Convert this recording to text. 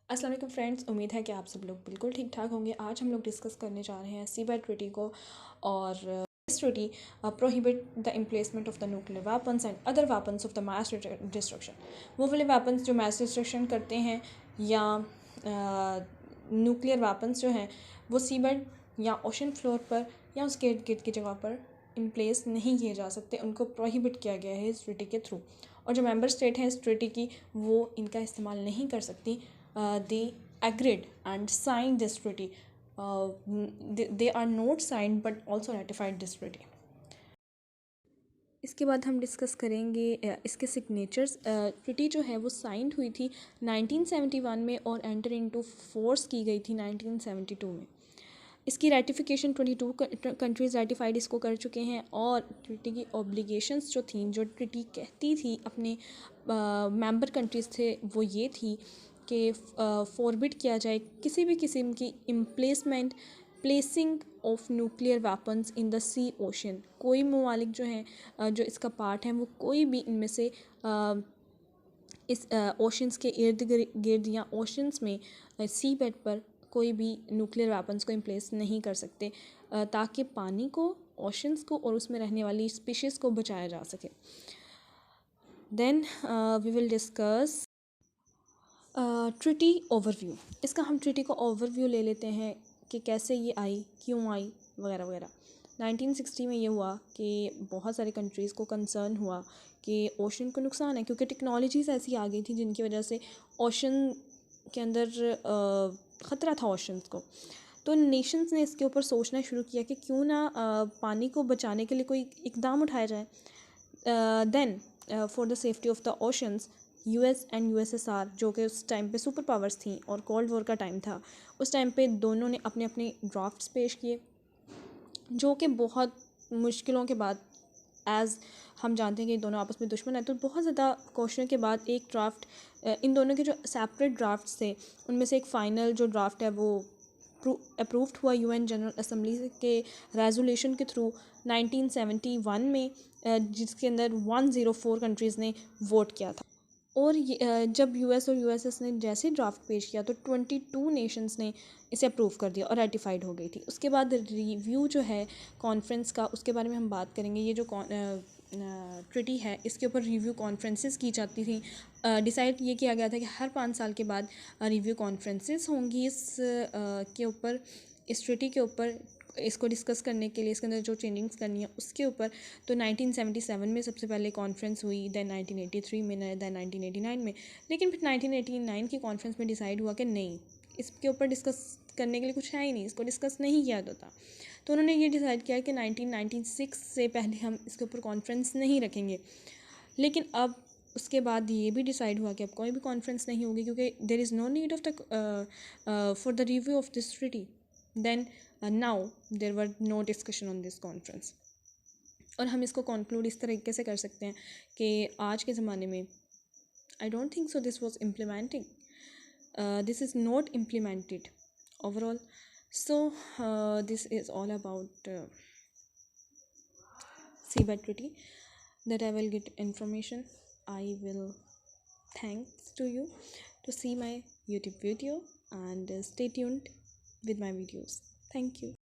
अस्सलाम वालेकुम फ्रेंड्स, उम्मीद है कि आप सब लोग बिल्कुल ठीक ठाक होंगे। आज हम लोग डिस्कस करने जा रहे हैं सीबेट ट्रीटी को। और this treaty prohibit the emplacement of the nuclear weapons and other weapons of the mass destruction. वो वाले वेपन्स जो मास डिस्ट्रक्शन करते हैं या न्यूक्लियर वेपन्स जो हैं वो सीबेट या ओशन फ्लोर पर या उसके इर्द गिर्द की जगह पर इन प्लेस नहीं किए जा सकते। उनको प्रोहिबिट किया गया है इस ट्रीटी के थ्रू। और जो मेंबर स्टेट हैं इस ट्रीटी की वो इनका इस्तेमाल नहीं कर सकती। They agreed and signed this treaty. They are not signed but also ratified this treaty. इसके बाद हम डिस्कस करेंगे इसके सिग्नेचर्स। ट्रीटी जो है वो साइंड हुई थी 1971 में और एंटर इनटू फोर्स की गई थी 1972 में। इसकी रेटिफिकेशन 22 कंट्रीज़ रेटिफाइड इसको कर चुके हैं। और ट्रीटी की ऑब्लिगेशंस जो थी, जो ट्रीटी कहती थी अपने मेंबर कंट्रीज़ थे, वो ये थी कि फॉरबिड किया जाए किसी भी किस्म की emplacement placing of nuclear weapons in the sea ocean. कोई ममालिक जो हैं जो इसका पार्ट हैं वो कोई भी इनमें से इस ओशंस के इर्द गिर्द या ओशंस में सी बेड पर कोई भी न्यूक्लियर वेपन्स को इम्प्लेस नहीं कर सकते, ताकि पानी को, ओशंस को और उसमें रहने वाली स्पीशीज़ को बचाया जा सके। Then we will discuss treaty overview. इसका हम ट्रीटी को ओवरव्यू ले लेते हैं कि कैसे ये आई, क्यों आई, वगैरह वगैरह। 1960 में ये हुआ कि बहुत सारी कंट्रीज़ को कंसर्न हुआ कि ओशन को नुकसान है, क्योंकि टेक्नोलॉजीज़ ऐसी आ गई थी जिनकी वजह से ओशन के अंदर ख़तरा था ओशंस को। तो नेशंस ने इसके ऊपर सोचना शुरू किया कि क्यों ना पानी को बचाने के लिए कोई इकदाम उठाया जाए। Then for the safety of the oceans, US and USSR, जो कि उस टाइम पे सुपर पावर्स थी और कोल्ड वॉर का टाइम था, उस टाइम पे दोनों ने अपने अपने ड्राफ्ट्स पेश किए, जो कि बहुत मुश्किलों के बाद, एज़ हम जानते हैं कि दोनों आपस में दुश्मन है, तो बहुत ज़्यादा कोशिशों के बाद एक ड्राफ्ट, इन दोनों के जो सेपरेट ड्राफ्ट्स थे उनमें से एक फ़ाइनल जो ड्राफ्ट है वो अप्रूव्ड हुआ यूएन जनरल असम्बली के रेजोल्यूशन के थ्रू 1971 में, जिसके अंदर 104 कंट्रीज़ ने वोट किया था। और जब यूएस और यूएसएस ने जैसे ड्राफ्ट पेश किया तो 22 नेशंस ने इसे अप्रूव कर दिया और रेटिफाइड हो गई थी। उसके बाद रिव्यू जो है कॉन्फ्रेंस का, उसके बारे में हम बात करेंगे। ये जो ट्रीटी है इसके ऊपर रिव्यू कॉन्फ्रेंसेस की जाती थी। डिसाइड ये किया गया था कि हर 5 साल के बाद रिव्यू कॉन्फ्रेंसेस होंगी के ऊपर, इस ट्रीटी के ऊपर, इसको डिस्कस करने के लिए, इसके अंदर जो चेंजिंग्स करनी है उसके ऊपर। तो 1977 में सबसे पहले कॉन्फ्रेंस हुई, दैन 1983 में, दैन 1989 में। लेकिन फिर 1989 की कॉन्फ्रेंस में डिसाइड हुआ कि नहीं, इसके ऊपर डिस्कस करने के लिए कुछ है ही नहीं, इसको डिस्कस नहीं किया जाता। तो उन्होंने ये डिसाइड किया कि 1996 से पहले हम इसके ऊपर कॉन्फ्रेंस नहीं रखेंगे। लेकिन अब उसके बाद ये भी डिसाइड हुआ कि अब कोई भी कॉन्फ्रेंस नहीं होगी, क्योंकि there is no need of the for the review of this treaty. Then now there were no discussion on this conference. और हम इसको कंक्लूड इस तरीके से कर सकते हैं कि आज के ज़माने में I don't think so this was implementing, this is not implemented overall. So this is all about CBAT treaty that I will get information. I will thanks to you to see my YouTube video and stay tuned with my videos. Thank you.